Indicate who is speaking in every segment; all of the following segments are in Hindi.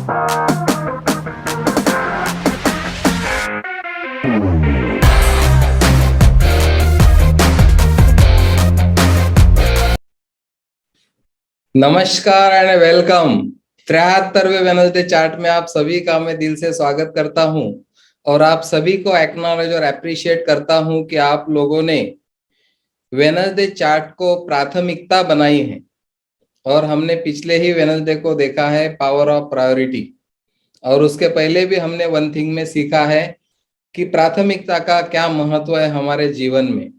Speaker 1: नमस्कार एंड वेलकम। 73वें वेनसडे चार्ट में आप सभी का मैं दिल से स्वागत करता हूं और आप सभी को एक्नॉलेज और अप्रिशिएट करता हूं कि आप लोगों ने वेनसडे चार्ट को प्राथमिकता बनाई है। और हमने पिछले ही वेनसडे को देखा है पावर ऑफ प्रायोरिटी, और उसके पहले भी हमने वन थिंग में सीखा है कि प्राथमिकता का क्या महत्व है हमारे जीवन में।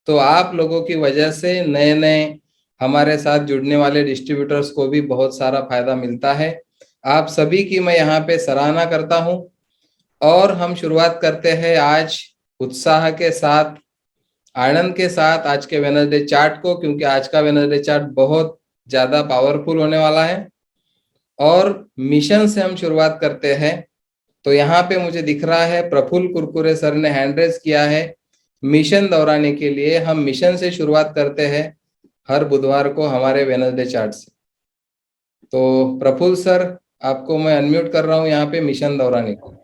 Speaker 1: तो आप लोगों की वजह से नए नए हमारे साथ जुड़ने वाले डिस्ट्रीब्यूटर्स को भी बहुत सारा फायदा मिलता है। आप सभी की मैं यहाँ पे सराहना करता हूँ और हम शुरुआत करते हैं आज उत्साह के साथ, आनंद के साथ आज के वेनसडे चार्ट को, क्योंकि आज का वेनसडे चार्ट बहुत ज्यादा पावरफुल होने वाला है। और मिशन से हम शुरुआत करते हैं। तो यहाँ पे मुझे दिख रहा है प्रफुल्ल कुरकुरे सर ने हैंड रेज किया है मिशन दोहराने के लिए। हम मिशन से शुरुआत करते हैं हर बुधवार को हमारे वेनसडे चार्ट से। तो प्रफुल्ल सर, आपको मैं अनम्यूट कर रहा हूँ यहाँ पे मिशन दोहराने के लिए।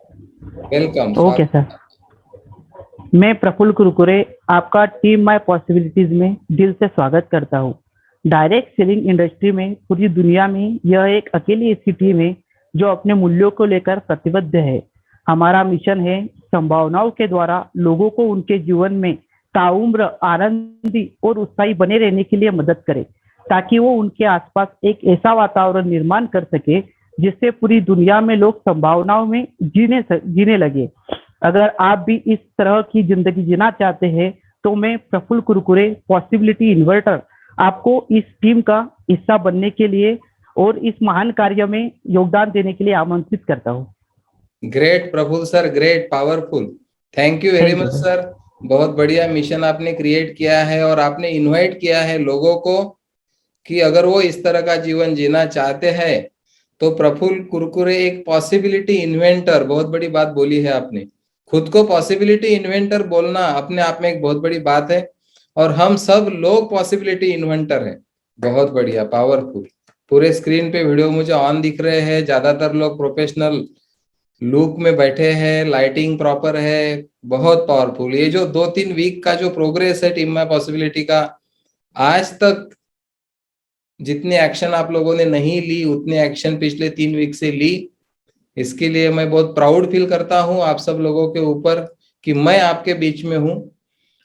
Speaker 1: वेलकम,
Speaker 2: ओके
Speaker 1: स्वागत।
Speaker 2: सर, मैं प्रफुल्ल कुरकुरे आपका टीम माय पॉसिबिलिटीज में दिल से स्वागत करता हूँ। डायरेक्ट सेलिंग इंडस्ट्री में पूरी दुनिया में यह एक अकेली ऐसी टीम है जो अपने मूल्यों को लेकर प्रतिबद्ध है। हमारा मिशन है संभावनाओं के द्वारा लोगों को उनके जीवन में ताउम्र आनंदी और उत्साही बने रहने के लिए मदद करे, ताकि वो उनके आसपास एक ऐसा वातावरण निर्माण कर सके जिससे पूरी दुनिया में लोग संभावनाओं में जीने लगे। अगर आप भी इस तरह की जिंदगी जीना चाहते हैं तो मैं प्रफुल्ल कुरकुरे पॉसिबिलिटी इन्वर्टर आपको इस टीम का हिस्सा बनने के लिए और इस महान कार्य में योगदान देने के लिए आमंत्रित करता हूँ।
Speaker 1: Great Praful sir, great, powerful. Thank you very
Speaker 2: thank you
Speaker 1: much
Speaker 2: sir.
Speaker 1: Sir. बहुत बढ़िया मिशन आपने क्रिएट किया है और आपने इनवाइट किया है लोगों को कि अगर वो इस तरह का जीवन जीना चाहते हैं तो प्रफुल्ल कुरकुरे एक पॉसिबिलिटी इन्वेंटर, बहुत बड़ी बात बोली है आपने। खुद को पॉसिबिलिटी इन्वेंटर बोलना अपने आप में एक बहुत बड़ी बात है, और हम सब लोग पॉसिबिलिटी इन्वेंटर हैं। बहुत बढ़िया, पावरफुल। पूरे स्क्रीन पे वीडियो मुझे ऑन दिख रहे हैं, ज्यादातर लोग प्रोफेशनल लुक में बैठे हैं, लाइटिंग प्रॉपर है, बहुत पावरफुल। ये जो 2-3 वीक का जो प्रोग्रेस है टीम माय पॉसिबिलिटी का, आज तक जितने एक्शन आप लोगों ने नहीं ली उतने एक्शन पिछले 3 वीक से ली। इसके लिए मैं बहुत प्राउड फील करता हूं आप सब लोगों के ऊपर कि मैं आपके बीच में हूं।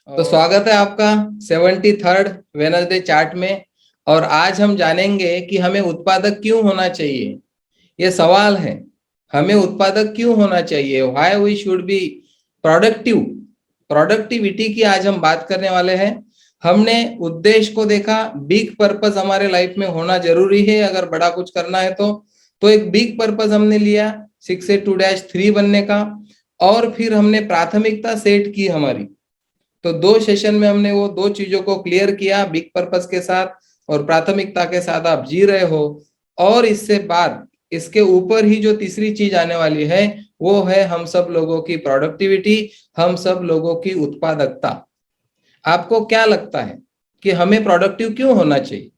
Speaker 1: तो स्वागत है आपका 73rd वेनसडे चार्ट में। और आज हम जानेंगे कि हमें उत्पादक क्यों होना चाहिए। ये सवाल है, हमें उत्पादक क्यों होना चाहिए, why we should be productive. Productivity की आज हम बात करने वाले हैं। हमने उद्देश्य को देखा, बिग पर्पस हमारे लाइफ में होना जरूरी है अगर बड़ा कुछ करना है तो एक बिग पर्पस हमने लिया 682-3 बनने का। और फिर हमने प्राथमिकता सेट की हमारी। तो 2 सेशन में हमने वो 2 चीजों को क्लियर किया, बिग पर्पस के साथ और प्राथमिकता के साथ आप जी रहे हो। और इससे बाद इसके ऊपर ही जो तीसरी चीज आने वाली है वो है हम सब लोगों की प्रोडक्टिविटी, हम सब लोगों की उत्पादकता। आपको क्या लगता है कि हमें प्रोडक्टिव क्यों होना चाहिए?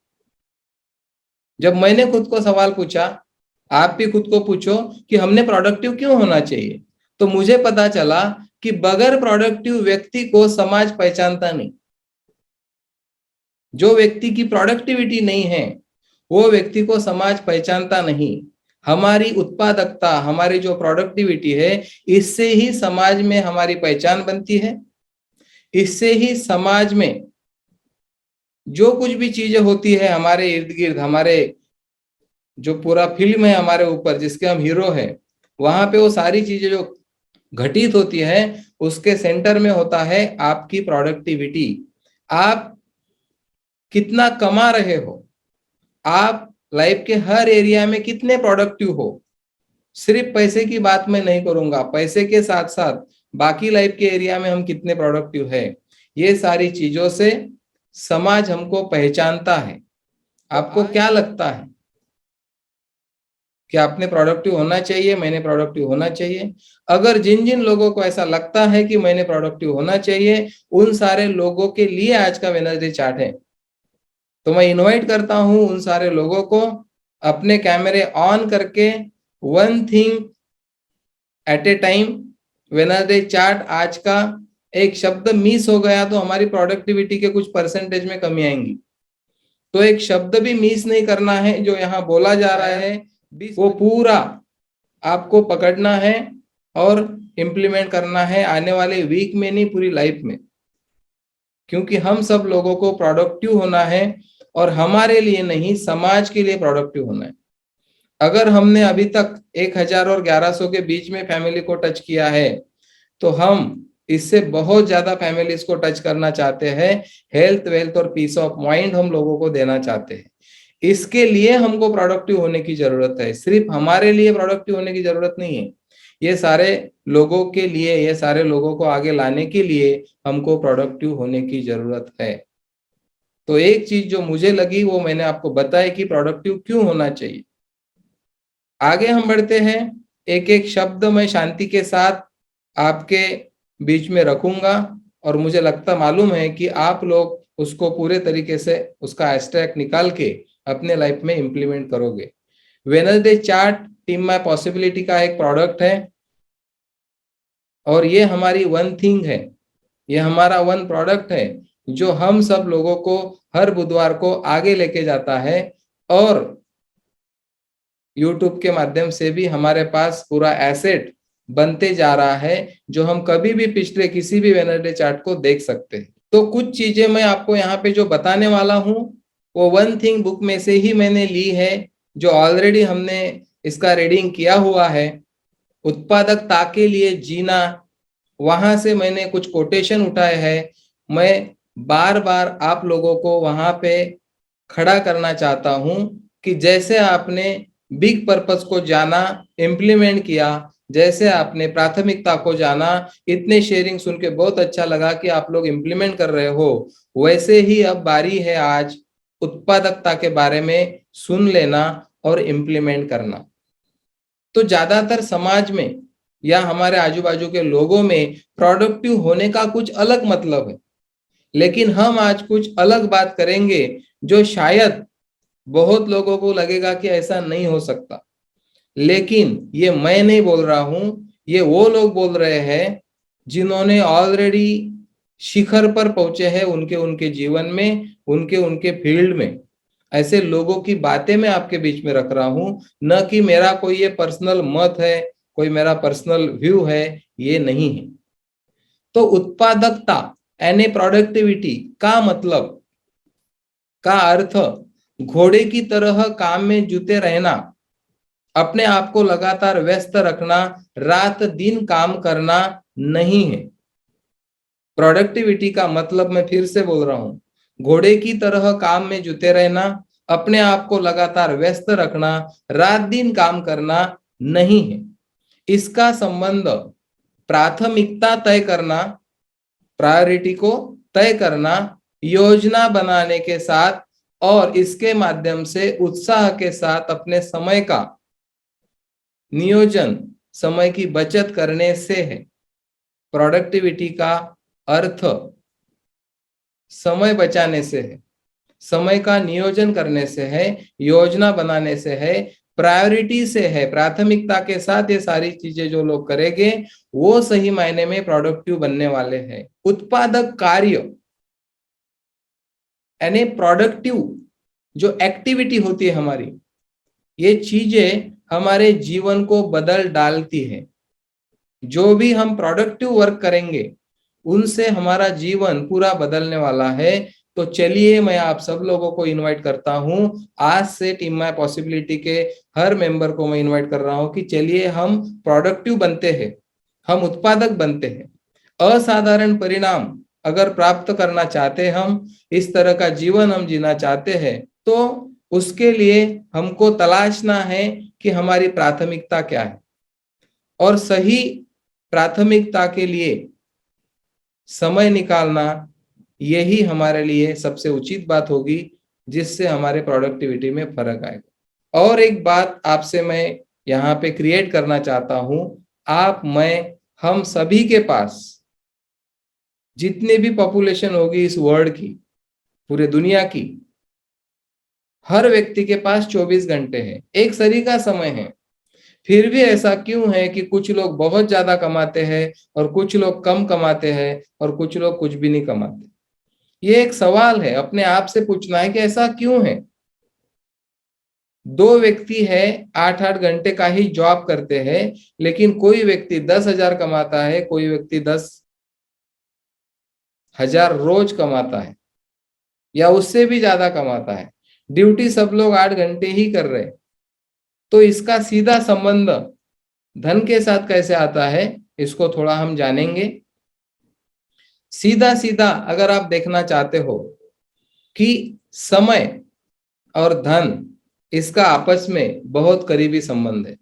Speaker 1: जब मैंने खुद को सवाल पूछा, आप भी खुद को पूछो कि हमने प्रोडक्टिव क्यों होना चाहिए, तो मुझे पता चला कि बगैर प्रोडक्टिव व्यक्ति को समाज पहचानता नहीं। जो व्यक्ति की प्रोडक्टिविटी नहीं है वो व्यक्ति को समाज पहचानता नहीं। हमारी उत्पादकता, हमारी जो प्रोडक्टिविटी है, इससे ही समाज में हमारी पहचान बनती है। इससे ही समाज में जो कुछ भी चीजें होती है हमारे इर्द गिर्द, हमारे जो पूरा फिल्म है हमारे ऊपर जिसके हम हीरो हैं, वहां पे वो सारी चीजें जो घटित होती है उसके सेंटर में होता है आपकी प्रोडक्टिविटी। आप कितना कमा रहे हो, आप लाइफ के हर एरिया में कितने प्रोडक्टिव हो। सिर्फ पैसे की बात मैं नहीं करूंगा, पैसे के साथ साथ बाकी लाइफ के एरिया में हम कितने प्रोडक्टिव है, ये सारी चीजों से समाज हमको पहचानता है। आपको क्या लगता है कि आपने प्रोडक्टिव होना चाहिए, मैंने प्रोडक्टिव होना चाहिए? अगर जिन जिन लोगों को ऐसा लगता है कि मैंने प्रोडक्टिव होना चाहिए, उन सारे लोगों के लिए आज का वेनसडे चार्ट है। तो मैं इनवाइट करता हूं उन सारे लोगों को अपने कैमरे ऑन करके one thing at A time. Wednesday chart आज का एक शब्द मिस हो गया तो हमारी प्रोडक्टिविटी के कुछ परसेंटेज में कमी आएंगी। तो एक शब्द भी मिस नहीं करना है जो यहाँ बोला जा रहा है, वो पूरा आपको पकड़ना है और इम्प्लीमेंट करना है आने वाले वीक में नहीं, पूरी लाइफ में। क्योंकि हम सब लोगों को प्रोडक्टिव होना है और हमारे लिए नहीं, समाज के लिए प्रोडक्टिव होना है। अगर हमने अभी तक 1000 और 1100 के बीच में फैमिली को टच किया है तो हम इससे बहुत ज्यादा फैमिलीज को टच करना चाहते हैं। हेल्थ, वेल्थ और पीस ऑफ माइंड हम लोगों को देना चाहते हैं। इसके लिए हमको प्रोडक्टिव होने की जरूरत है। सिर्फ हमारे लिए प्रोडक्टिव होने की जरूरत नहीं है, ये सारे लोगों के लिए, ये सारे लोगों को आगे लाने के लिए हमको प्रोडक्टिव होने की जरूरत है। तो एक चीज जो मुझे लगी वो मैंने आपको बताया कि प्रोडक्टिव क्यों होना चाहिए। आगे हम बढ़ते हैं। एक एक शब्द मैं शांति के साथ आपके बीच में रखूंगा और मुझे लगता, मालूम है कि आप लोग उसको पूरे तरीके से उसका एब्स्ट्रैक्ट निकाल के अपने लाइफ में इंप्लीमेंट करोगे। Wednesday chart team my possibility का एक प्रोडक्ट है और ये हमारी वन थिंग है, ये हमारा वन प्रोडक्ट है जो हम सब लोगों को हर बुधवार को आगे लेके जाता है। और यूट्यूब के माध्यम से भी हमारे पास पूरा एसेट बनते जा रहा है जो हम कभी भी पिछले किसी भी वेडनेसडे चार्ट को देख सकते हैं। तो कुछ चीजें मैं आपको यहाँ पे जो बताने वाला हूँ वो वन थिंग बुक में से ही मैंने ली है, जो ऑलरेडी हमने इसका रीडिंग किया हुआ है। उत्पादकता के लिए जीना, वहां से मैंने कुछ कोटेशन उठाए हैं। मैं बार बार आप लोगों को वहां पे खड़ा करना चाहता हूं कि जैसे आपने बिग पर्पस को जाना, इम्प्लीमेंट किया, जैसे आपने प्राथमिकता को जाना, इतने शेयरिंग सुन के बहुत अच्छा लगा कि आप लोग इम्प्लीमेंट कर रहे हो, वैसे ही अब बारी है आज उत्पादकता के बारे में सुन लेना और इम्प्लीमेंट करना। तो ज्यादातर समाज में या हमारे आजू बाजू के लोगों में प्रोडक्टिव होने का कुछ अलग मतलब है, लेकिन हम आज कुछ अलग बात करेंगे जो शायद बहुत लोगों को लगेगा कि ऐसा नहीं हो सकता। लेकिन ये मैं नहीं बोल रहा हूं, ये वो लोग बोल रहे हैं जिन्होंने ऑलरेडी शिखर पर पहुंचे हैं उनके उनके जीवन में, उनके उनके फील्ड में। ऐसे लोगों की बातें मैं आपके बीच में रख रहा हूं, न कि मेरा कोई ये पर्सनल मत है, कोई मेरा पर्सनल व्यू है, ये नहीं है। तो उत्पादकता यानी प्रोडक्टिविटी का मतलब, का अर्थ घोड़े की तरह काम में जुटे रहना, अपने आप को लगातार व्यस्त रखना, रात दिन काम करना नहीं है। प्रोडक्टिविटी का मतलब मैं फिर से बोल रहा हूं, घोड़े की तरह काम में जुटे रहना, अपने आप को लगातार व्यस्त रखना, रात दिन काम करना नहीं है। इसका संबंध प्राथमिकता तय करना, प्रायोरिटी को तय करना, योजना बनाने के साथ और इसके माध्यम से उत्साह के साथ अपने समय का नियोजन, समय की बचत करने से है। प्रोडक्टिविटी का अर्थ समय बचाने से है, समय का नियोजन करने से है, योजना बनाने से है, प्रायोरिटी से है। प्राथमिकता के साथ ये सारी चीजें जो लोग करेंगे वो सही मायने में प्रोडक्टिव बनने वाले हैं। उत्पादक कार्य यानी प्रोडक्टिव जो एक्टिविटी होती है हमारी, ये चीजें हमारे जीवन को बदल डालती है। जो भी हम प्रोडक्टिव वर्क करेंगे उनसे हमारा जीवन पूरा बदलने वाला है। तो चलिए मैं आप सब लोगों को इनवाइट करता हूं, आज से टीम माय पॉसिबिलिटी के हर मेंबर को मैं इनवाइट कर रहा हूं कि चलिए हम प्रोडक्टिव बनते हैं, हम उत्पादक बनते हैं। असाधारण परिणाम अगर प्राप्त करना चाहते हैं, हम इस तरह का जीवन हम जीना चाहते हैं, तो उसके लिए हमको तलाशना है कि हमारी प्राथमिकता क्या है। और सही प्राथमिकता के लिए समय निकालना, यही हमारे लिए सबसे उचित बात होगी जिससे हमारे प्रोडक्टिविटी में फर्क आएगा। और एक बात आपसे मैं यहाँ पे क्रिएट करना चाहता हूं, आप, मैं, हम सभी के पास जितने भी पॉपुलेशन होगी इस वर्ल्ड की, पूरे दुनिया की, हर व्यक्ति के पास 24 घंटे हैं, एक सरी का समय है। फिर भी ऐसा क्यों है कि कुछ लोग बहुत ज्यादा कमाते हैं और कुछ लोग कम कमाते हैं और कुछ लोग कुछ भी नहीं कमाते? ये एक सवाल है, अपने आप से पूछना है कि ऐसा क्यों है। दो व्यक्ति है, 8-8 घंटे का ही जॉब करते हैं, लेकिन कोई व्यक्ति 10,000 कमाता है, कोई व्यक्ति 10,000 रोज कमाता है या उससे भी ज्यादा कमाता है। ड्यूटी सब लोग 8 घंटे ही कर रहे हैं। तो इसका सीधा संबंध धन के साथ कैसे आता है, इसको थोड़ा हम जानेंगे। सीधा सीधा अगर आप देखना चाहते हो कि समय और धन, इसका आपस में बहुत करीबी संबंध है।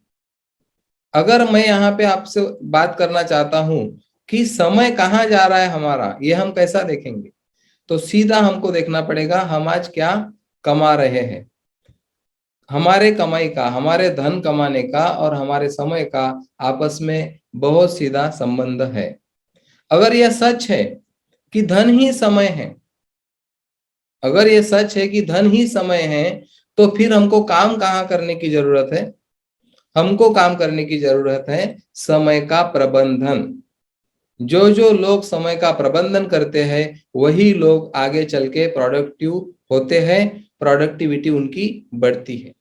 Speaker 1: अगर मैं यहाँ पे आपसे बात करना चाहता हूं कि समय कहाँ जा रहा है हमारा, ये हम कैसा देखेंगे? तो सीधा हमको देखना पड़ेगा हम आज क्या कमा रहे हैं। हमारे कमाई का, हमारे धन कमाने का और हमारे समय का आपस में बहुत सीधा संबंध है। अगर यह सच है कि धन ही समय है, अगर यह सच है कि धन ही समय है, तो फिर हमको काम कहाँ करने की जरूरत है? हमको काम करने की जरूरत है समय का प्रबंधन। जो जो लोग समय का प्रबंधन करते हैं वही लोग आगे चल के प्रोडक्टिव होते हैं, प्रोडक्टिविटी उनकी बढ़ती है।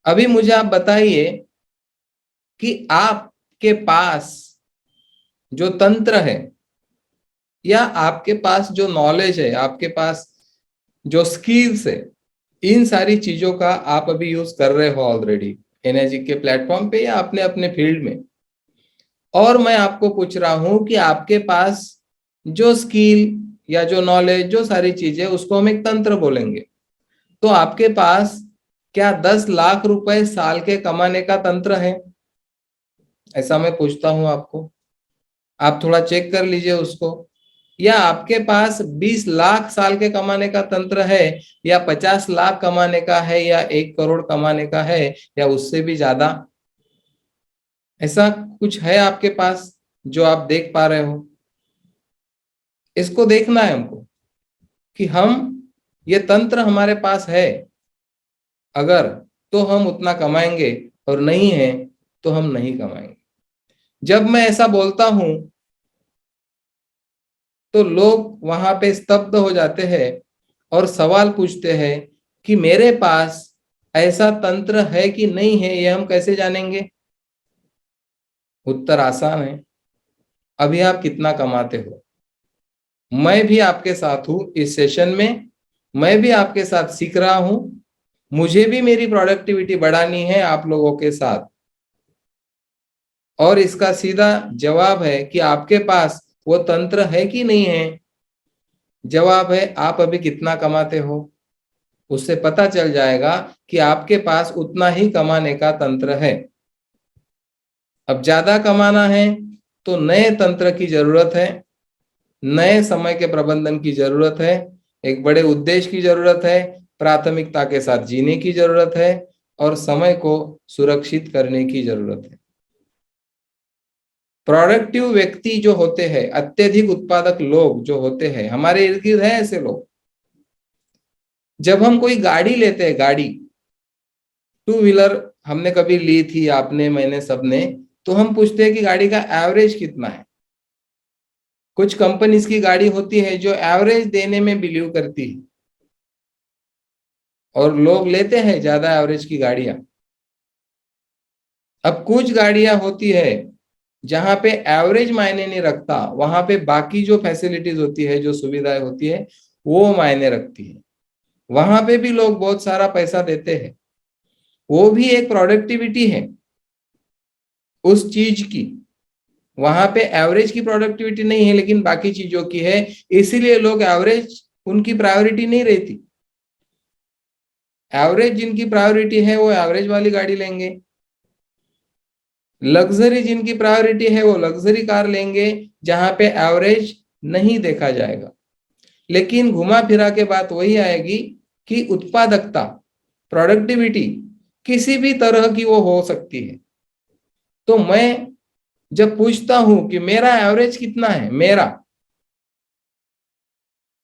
Speaker 1: अभी मुझे आप बताइए कि आपके पास जो तंत्र है या आपके पास जो नॉलेज है, आपके पास जो स्किल्स है, इन सारी चीजों का आप अभी यूज कर रहे हो ऑलरेडी एनर्जी के प्लेटफॉर्म पे या अपने अपने फील्ड में। और मैं आपको पूछ रहा हूं कि आपके पास जो स्किल या जो नॉलेज, जो सारी चीजें, उसको हम एक तंत्र बोलेंगे। तो आपके पास क्या 10 लाख रुपए साल के कमाने का तंत्र है? ऐसा मैं पूछता हूं आपको, आप थोड़ा चेक कर लीजिए उसको। या आपके पास 20 लाख साल के कमाने का तंत्र है, या 50 लाख कमाने का है, या 1 करोड़ कमाने का है, या उससे भी ज्यादा? ऐसा कुछ है आपके पास जो आप देख पा रहे हो? इसको देखना है हमको कि हम, ये तंत्र हमारे पास है अगर, तो हम उतना कमाएंगे, और नहीं है तो हम नहीं कमाएंगे। जब मैं ऐसा बोलता हूं तो लोग वहां पे स्तब्ध हो जाते हैं और सवाल पूछते हैं कि मेरे पास ऐसा तंत्र है कि नहीं है, ये हम कैसे जानेंगे? उत्तर आसान है। अभी आप कितना कमाते हो? मैं भी आपके साथ हूं इस सेशन में, मैं भी आपके साथ सीख रहा हूं। मुझे भी मेरी प्रोडक्टिविटी बढ़ानी है आप लोगों के साथ। और इसका सीधा जवाब है कि आपके पास वो तंत्र है कि नहीं है। जवाब है आप अभी कितना कमाते हो, उससे पता चल जाएगा कि आपके पास उतना ही कमाने का तंत्र है। अब ज्यादा कमाना है तो नए तंत्र की जरूरत है, नए समय के प्रबंधन की जरूरत है, एक बड़े उद्देश्य की जरूरत है, प्राथमिकता के साथ जीने की जरूरत है, और समय को सुरक्षित करने की जरूरत है। प्रोडक्टिव व्यक्ति जो होते हैं, अत्यधिक उत्पादक लोग जो होते हैं, हमारे इर्द गिर्द है ऐसे लोग। जब हम कोई गाड़ी लेते हैं, गाड़ी, टू व्हीलर हमने कभी ली थी, आपने, मैंने, सबने, तो हम पूछते हैं कि गाड़ी का एवरेज कितना है। कुछ कंपनीज की गाड़ी होती है जो एवरेज देने में बिलीव करती है, और लोग लेते हैं ज्यादा एवरेज की गाड़ियां। अब कुछ गाड़ियां होती है जहां पे एवरेज मायने नहीं रखता, वहां पे बाकी जो फैसिलिटीज होती है, जो सुविधाएं होती है, वो मायने रखती है। वहां पे भी लोग बहुत सारा पैसा देते हैं। वो भी एक प्रोडक्टिविटी है उस चीज की। वहां पे एवरेज की प्रोडक्टिविटी नहीं है, लेकिन बाकी चीजों की है, इसीलिए लोग एवरेज, उनकी प्रायोरिटी नहीं रहती। एवरेज जिनकी प्रायोरिटी है वो एवरेज वाली गाड़ी लेंगे, लग्जरी जिनकी प्रायोरिटी है वो लग्जरी कार लेंगे, जहां पे एवरेज नहीं देखा जाएगा। लेकिन घुमा फिरा के बात वही आएगी कि उत्पादकता, प्रोडक्टिविटी किसी भी तरह की वो हो सकती है। तो मैं जब पूछता हूं कि मेरा एवरेज कितना है, मेरा,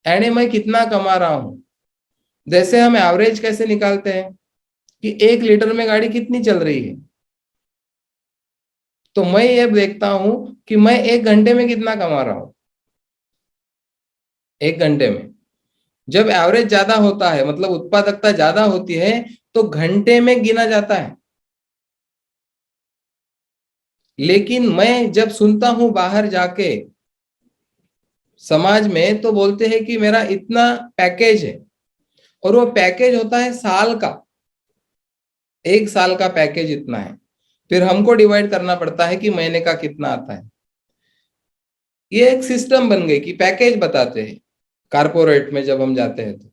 Speaker 1: यानी मैं कितना कमा रहा हूं, जैसे हम एवरेज कैसे निकालते हैं कि 1 लीटर में गाड़ी कितनी चल रही है, तो मैं ये देखता हूं कि मैं 1 घंटे में कितना कमा रहा हूं। 1 घंटे में जब एवरेज ज्यादा होता है, मतलब उत्पादकता ज्यादा होती है, तो घंटे में गिना जाता है। लेकिन मैं जब सुनता हूं बाहर जाके समाज में, तो बोलते हैं कि मेरा इतना पैकेज है, और वो पैकेज होता है साल का, 1 साल का पैकेज इतना है। फिर हमको डिवाइड करना पड़ता है कि महीने का कितना आता है। ये एक सिस्टम बन गई कि पैकेज बताते हैं कारपोरेट में जब हम जाते हैं तो।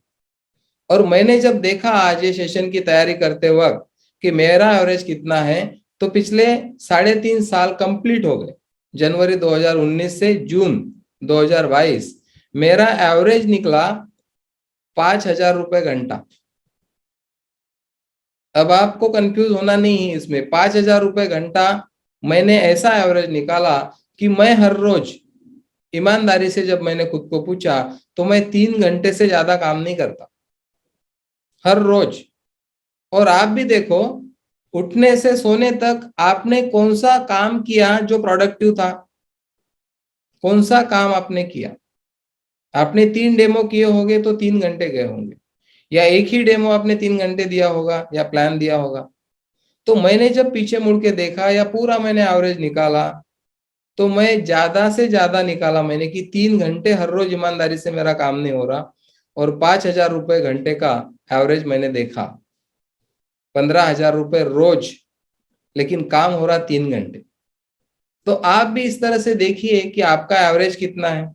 Speaker 1: और मैंने जब देखा आज ये सेशन की तैयारी करते वक्त कि मेरा एवरेज कितना है, तो पिछले 3.5 साल कंप्लीट हो गए। जनवरी 2019 से जून 2022 मेरा एवरेज निकला 5,000 रुपए घंटा। अब आपको कंफ्यूज होना नहीं है इसमें। 5,000 रुपए घंटा मैंने ऐसा एवरेज निकाला कि मैं हर रोज ईमानदारी से जब मैंने खुद को पूछा, तो मैं 3 घंटे से ज्यादा काम नहीं करता हर रोज। और आप भी देखो, उठने से सोने तक आपने कौन सा काम किया जो प्रोडक्टिव था? कौन सा काम आपने किया? आपने 3 डेमो किए होंगे तो 3 घंटे गए होंगे, या एक ही डेमो आपने 3 घंटे दिया होगा या प्लान दिया होगा। तो मैंने जब पीछे मुड़ के देखा या पूरा मैंने एवरेज निकाला, तो मैं ज्यादा से ज्यादा निकाला मैंने कि 3 घंटे हर रोज ईमानदारी से मेरा काम नहीं हो रहा, और 5,000 रुपए घंटे का एवरेज मैंने देखा। 15,000 रुपए रोज, लेकिन काम हो रहा 3 घंटे। तो आप भी इस तरह से देखिए कि आपका एवरेज कितना है।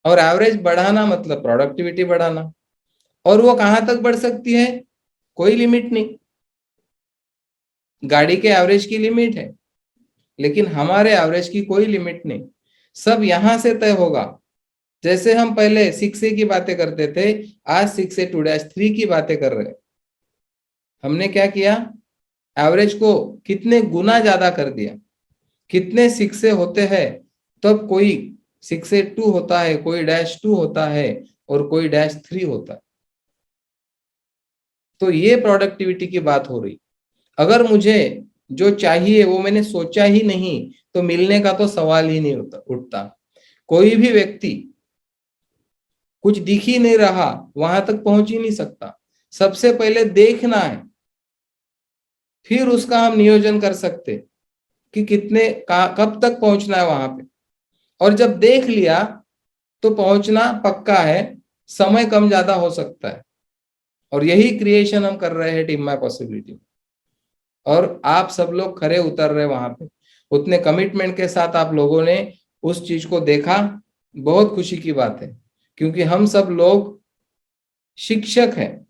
Speaker 1: और एवरेज बढ़ाना मतलब प्रोडक्टिविटी बढ़ाना। और वो कहां तक बढ़ सकती है? कोई लिमिट नहीं। गाड़ी के एवरेज की लिमिट है, लेकिन हमारे एवरेज की कोई लिमिट नहीं। सब यहां से तय होगा। जैसे हम पहले 6A की बातें करते थे, आज 6A2-3 की बातें कर रहे हैं। हमने क्या किया? एवरेज को कितने गुना ज्यादा कर दिया। कितने 6A होते हैं, तब कोई 6A2 होता है, कोई -2 होता है, और कोई -3 होता है। तो ये प्रोडक्टिविटी की बात हो रही। अगर मुझे जो चाहिए वो मैंने सोचा ही नहीं, तो मिलने का तो सवाल ही नहीं उठता। कोई भी व्यक्ति कुछ दिख ही नहीं रहा, वहां तक पहुंच ही नहीं सकता। सबसे पहले देखना है, फिर उसका हम नियोजन कर सकते कि कब तक पहुंचना है वहां पे। और जब देख लिया तो पहुंचना पक्का है, समय कम ज्यादा हो सकता है। और यही क्रिएशन हम कर रहे हैं टीम माय पॉसिबिलिटी। और आप सब लोग खरे उतर रहे वहां पे, उतने कमिटमेंट के साथ आप लोगों ने उस चीज को देखा। बहुत खुशी की बात है, क्योंकि हम सब लोग शिक्षक हैं।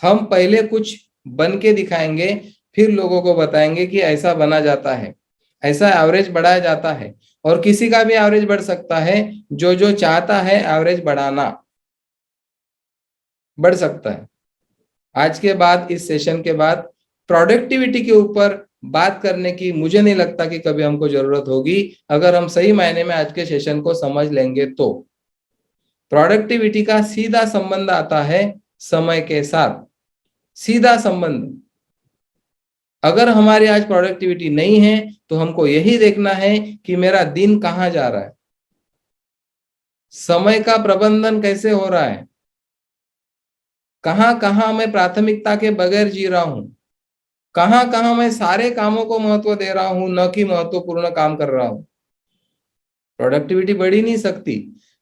Speaker 1: हम पहले कुछ बन के दिखाएंगे, फिर लोगों को बताएंगे कि ऐसा बना जाता है, ऐसा एवरेज बढ़ाया जाता है। और किसी का भी एवरेज बढ़ सकता है, जो जो चाहता है एवरेज बढ़ाना बढ़ सकता है। आज के बाद, इस सेशन के बाद, प्रोडक्टिविटी के ऊपर बात करने की मुझे नहीं लगता कि कभी हमको जरूरत होगी, अगर हम सही मायने में आज के सेशन को समझ लेंगे तो। प्रोडक्टिविटी का सीधा संबंध आता है समय के साथ, सीधा संबंध। अगर हमारी आज प्रोडक्टिविटी नहीं है, तो हमको यही देखना है कि मेरा दिन कहां जा रहा है, समय का प्रबंधन कैसे हो रहा है, कहां कहां मैं प्राथमिकता के बगैर जी रहा हूं, कहां कहां मैं सारे कामों को महत्व दे रहा हूं, न कि महत्वपूर्ण काम कर रहा हूं। प्रोडक्टिविटी बढ़ ही नहीं सकती।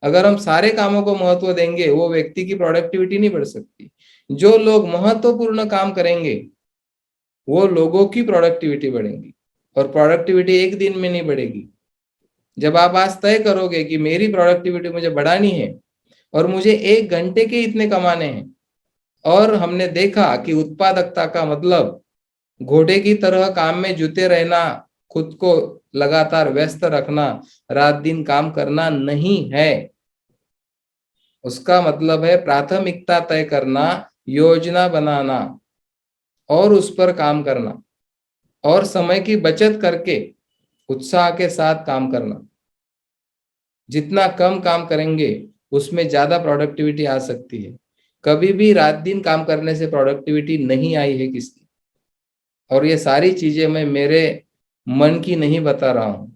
Speaker 1: अगर हम सारे कामों को महत्व देंगे, वो व्यक्ति की प्रोडक्टिविटी नहीं बढ़ सकती। जो लोग महत्वपूर्ण काम करेंगे, वो लोगों की प्रोडक्टिविटी बढ़ेगी। और प्रोडक्टिविटी एक दिन में नहीं बढ़ेगी। जब आप आज तय करोगे कि मेरी प्रोडक्टिविटी मुझे बढ़ानी है, और मुझे 1 घंटे के इतने कमाने हैं, और हमने देखा कि उत्पादकता का मतलब घोड़े की तरह काम में जुटे रहना, खुद को लगातार व्यस्त रखना, रात दिन काम करना नहीं है। उसका मतलब है प्राथमिकता तय करना, योजना बनाना, और उस पर काम करना, और समय की बचत करके उत्साह के साथ काम करना। जितना कम काम करेंगे, उसमें ज्यादा प्रोडक्टिविटी आ सकती है। कभी भी रात दिन काम करने से प्रोडक्टिविटी नहीं आई है किसकी। और ये सारी चीजें मैं मेरे मन की नहीं बता रहा हूं,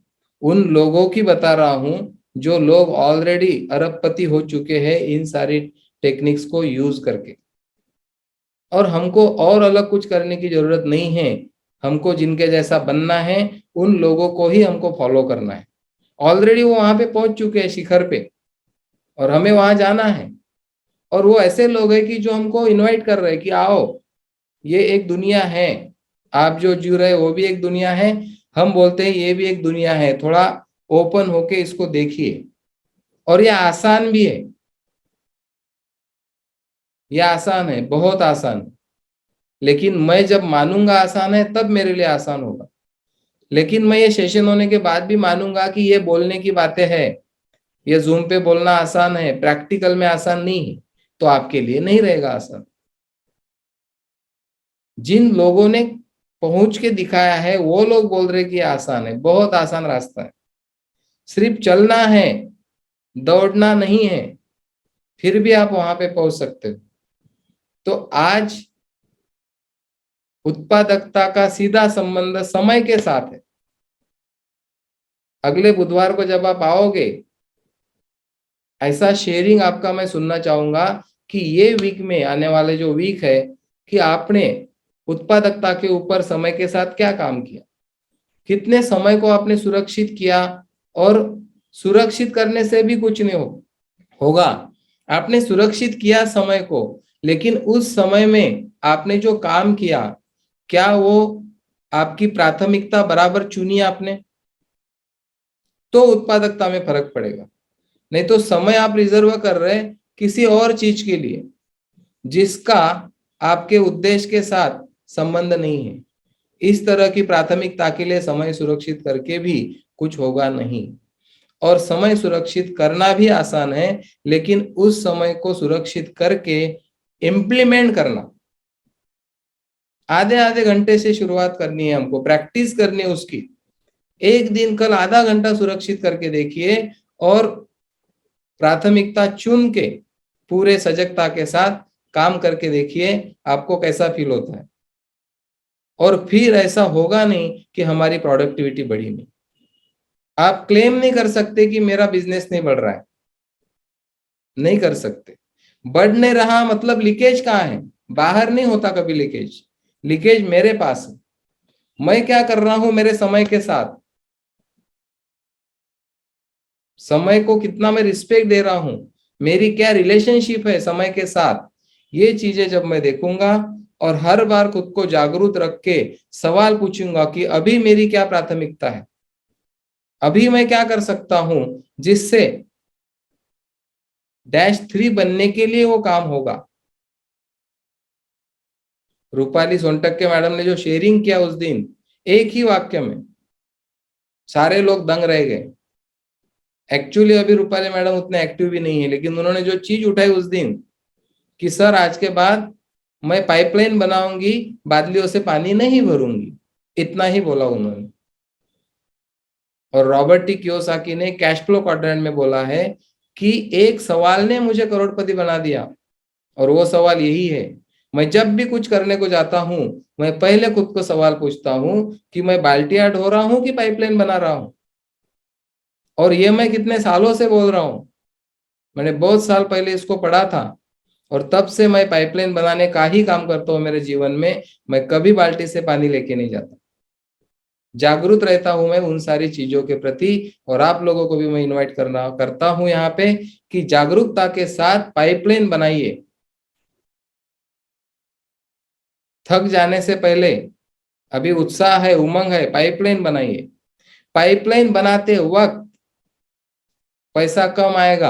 Speaker 1: उन लोगों की बता रहा हूं जो लोग ऑलरेडी अरबपति हो चुके हैं इन सारी टेक्निक्स को यूज करके। और हमको और अलग कुछ करने की जरूरत नहीं है। हमको जिनके जैसा बनना है, उन लोगों को ही हमको फॉलो करना है। ऑलरेडी वो वहां पे पहुंच चुके हैं शिखर पे, और हमें वहां जाना है। और वो ऐसे लोग हैं कि जो हमको इनवाइट कर रहे हैं कि आओ, ये एक दुनिया है, आप जो जी रहे हो वो भी एक दुनिया है, हम बोलते हैं ये भी एक दुनिया है, थोड़ा ओपन होके इसको देखिए। और ये आसान भी है, ये आसान है, बहुत आसान है। लेकिन मैं जब मानूंगा आसान है तब मेरे लिए आसान होगा। लेकिन मैं ये सेशन होने के बाद भी मानूंगा कि ये बोलने की बातें हैं, ये जूम पे बोलना आसान है, प्रैक्टिकल में आसान नहीं है, तो आपके लिए नहीं रहेगा आसान। जिन लोगों ने पहुंच के दिखाया है वो लोग बोल रहे कि आसान है, बहुत आसान रास्ता है, सिर्फ चलना है, दौड़ना नहीं है, फिर भी आप वहां पे पहुंच सकते हो। तो आज उत्पादकता का सीधा संबंध समय के साथ है। अगले बुधवार को जब आप आओगे, ऐसा शेयरिंग आपका मैं सुनना चाहूंगा कि ये वीक में, आने वाले जो वीक है, कि आपने उत्पादकता के ऊपर समय के साथ क्या काम किया, कितने समय को आपने सुरक्षित किया। और सुरक्षित करने से भी कुछ नहीं होगा, आपने सुरक्षित किया समय को, लेकिन उस समय में आपने जो काम किया, क्या वो आपकी प्राथमिकता बराबर चुनी आपने, तो उत्पादकता में फर्क पड़ेगा। नहीं तो समय आप रिजर्व कर रहे हैं किसी और चीज के लिए, जिसका आपके उद्देश्य के साथ संबंध नहीं है। इस तरह की प्राथमिकता के लिए समय सुरक्षित करके भी कुछ होगा नहीं। और समय सुरक्षित करना भी आसान है, लेकिन उस समय को सुरक्षित करके इम्प्लीमेंट करना, आधे आधे घंटे से शुरुआत करनी है, हमको प्रैक्टिस करनी है उसकी। एक दिन कल आधा घंटा सुरक्षित करके देखिए, और प्राथमिकता चुन के पूरे सजगता के साथ काम करके देखिए, आपको कैसा फील होता है। और फिर ऐसा होगा नहीं कि हमारी प्रोडक्टिविटी बढ़ी नहीं। आप क्लेम नहीं कर सकते कि मेरा बिजनेस नहीं बढ़ रहा है, नहीं कर सकते। बढ़ नहीं रहा मतलब लीकेज कहाँ है? बाहर नहीं होता कभी लीकेज, लीकेज मेरे पास है। मैं क्या कर रहा हूं मेरे समय के साथ, समय को कितना मैं रिस्पेक्ट दे रहा हूं, मेरी क्या रिलेशनशिप है समय के साथ, ये चीजें जब मैं देखूंगा और हर बार खुद को जागरूक रख के सवाल पूछूंगा कि अभी मेरी क्या प्राथमिकता है, अभी मैं क्या कर सकता हूं जिससे -3 बनने के लिए वो काम होगा। रूपाली सोनटक के मैडम ने जो शेयरिंग किया उस दिन, एक ही वाक्य में सारे लोग दंग रह गए। एक्चुअली अभी रूपाली मैडम उतने एक्टिव भी नहीं है, लेकिन उन्होंने जो चीज उठाई उस दिन कि सर आज के बाद मैं पाइपलाइन बनाऊंगी, बादलियों से पानी नहीं भरूंगी, इतना ही बोला उन्होंने। और रॉबर्ट टी कियोसाकी ने कैश फ्लो क्वाड्रेंट में बोला है कि एक सवाल ने मुझे करोड़पति बना दिया, और वो सवाल यही है, मैं जब भी कुछ करने को जाता हूं, मैं पहले खुद को सवाल पूछता हूं कि मैं बाल्टियां ढो रहा हूं कि पाइपलाइन बना रहा हूं। और ये मैं कितने सालों से बोल रहा हूं, मैंने बहुत साल पहले इसको पढ़ा था, और तब से मैं पाइपलाइन बनाने का ही काम करता हूं मेरे जीवन में। मैं कभी बाल्टी से पानी लेके नहीं जाता, जागरूक रहता हूं मैं उन सारी चीजों के प्रति। और आप लोगों को भी मैं इनवाइट करता हूं यहाँ पे कि जागरूकता के साथ पाइपलाइन बनाइए। थक जाने से पहले, अभी उत्साह है, उमंग है, पाइपलाइन बनाइए। पाइपलाइन बनाते वक्त पैसा कम आएगा,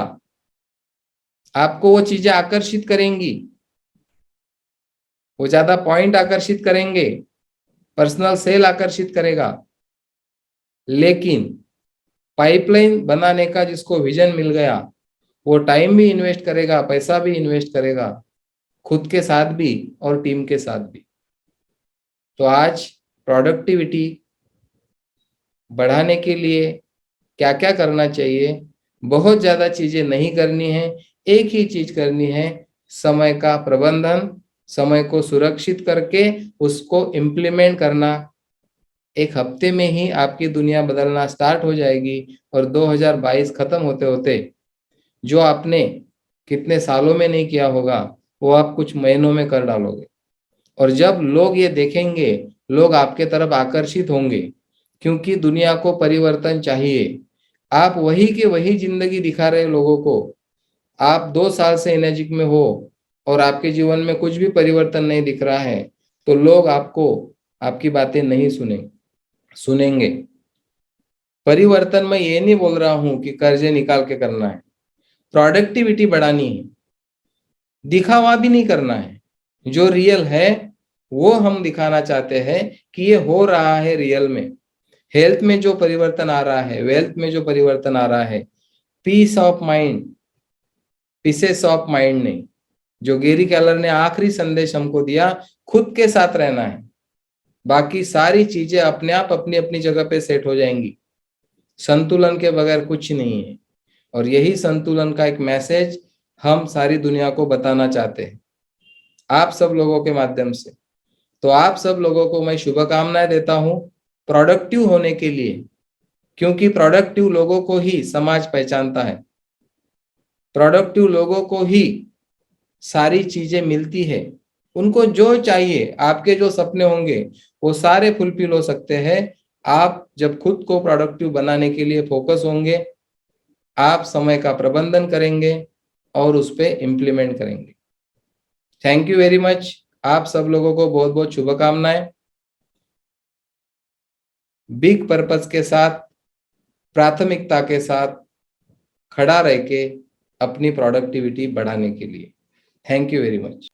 Speaker 1: आपको वो चीजें आकर्षित करेंगी, वो ज्यादा पॉइंट आकर्षित करेंगे, पर्सनल सेल आकर्षित करेगा। लेकिन पाइपलाइन बनाने का जिसको विजन मिल गया, वो टाइम भी इन्वेस्ट करेगा, पैसा भी इन्वेस्ट करेगा, खुद के साथ भी और टीम के साथ भी। तो आज प्रोडक्टिविटी बढ़ाने के लिए क्या क्या करना चाहिए? बहुत ज्यादा चीजें नहीं करनी है, एक ही चीज करनी है, समय का प्रबंधन, समय को सुरक्षित करके उसको इम्प्लीमेंट करना। एक हफ्ते में ही आपकी दुनिया बदलना स्टार्ट हो जाएगी और 2022 खत्म होते होते जो आपने कितने सालों में नहीं किया होगा वो आप कुछ महीनों में कर डालोगे। और जब लोग ये देखेंगे, लोग आपके तरफ आकर्षित होंगे, क्योंकि दुनिया को परिवर्तन चाहिए। आप वही की वही जिंदगी दिखा रहे लोगों को। आप 2 साल से एनर्जिक में हो और आपके जीवन में कुछ भी परिवर्तन नहीं दिख रहा है, तो लोग आपको आपकी बातें नहीं सुनेंगे। परिवर्तन मैं ये नहीं बोल रहा हूं कि कर्जे निकाल के करना है, प्रोडक्टिविटी बढ़ानी है, दिखावा भी नहीं करना है। जो रियल है वो हम दिखाना चाहते हैं कि ये हो रहा है रियल में। हेल्थ में जो परिवर्तन आ रहा है, वेल्थ में जो परिवर्तन आ रहा है, peace of mind, pieces of mind नहीं। जो गेरी केलर ने आखिरी संदेश हमको दिया, खुद के साथ रहना है, बाकी सारी चीजें अपने आप अपनी अपनी जगह पे सेट हो जाएंगी। संतुलन के बगैर कुछ नहीं है। और यही संतुलन का एक मैसेज हम सारी दुनिया को बताना चाहते हैं आप सब लोगों के माध्यम से। तो आप सब लोगों को मैं शुभकामनाएं देता हूं प्रोडक्टिव होने के लिए, क्योंकि प्रोडक्टिव लोगों को ही समाज पहचानता है, प्रोडक्टिव लोगों को ही सारी चीजें मिलती है। उनको जो चाहिए, आपके जो सपने होंगे वो सारे फुलफिल हो सकते हैं। आप जब खुद को प्रोडक्टिव बनाने के लिए फोकस होंगे, आप समय का प्रबंधन करेंगे और उस पर इम्प्लीमेंट करेंगे। Thank you very much. आप सब लोगों को बहुत बहुत शुभकामनाएं। बिग पर्पस के साथ, प्राथमिकता के साथ खड़ा रह के अपनी प्रोडक्टिविटी बढ़ाने के लिए। Thank you very much.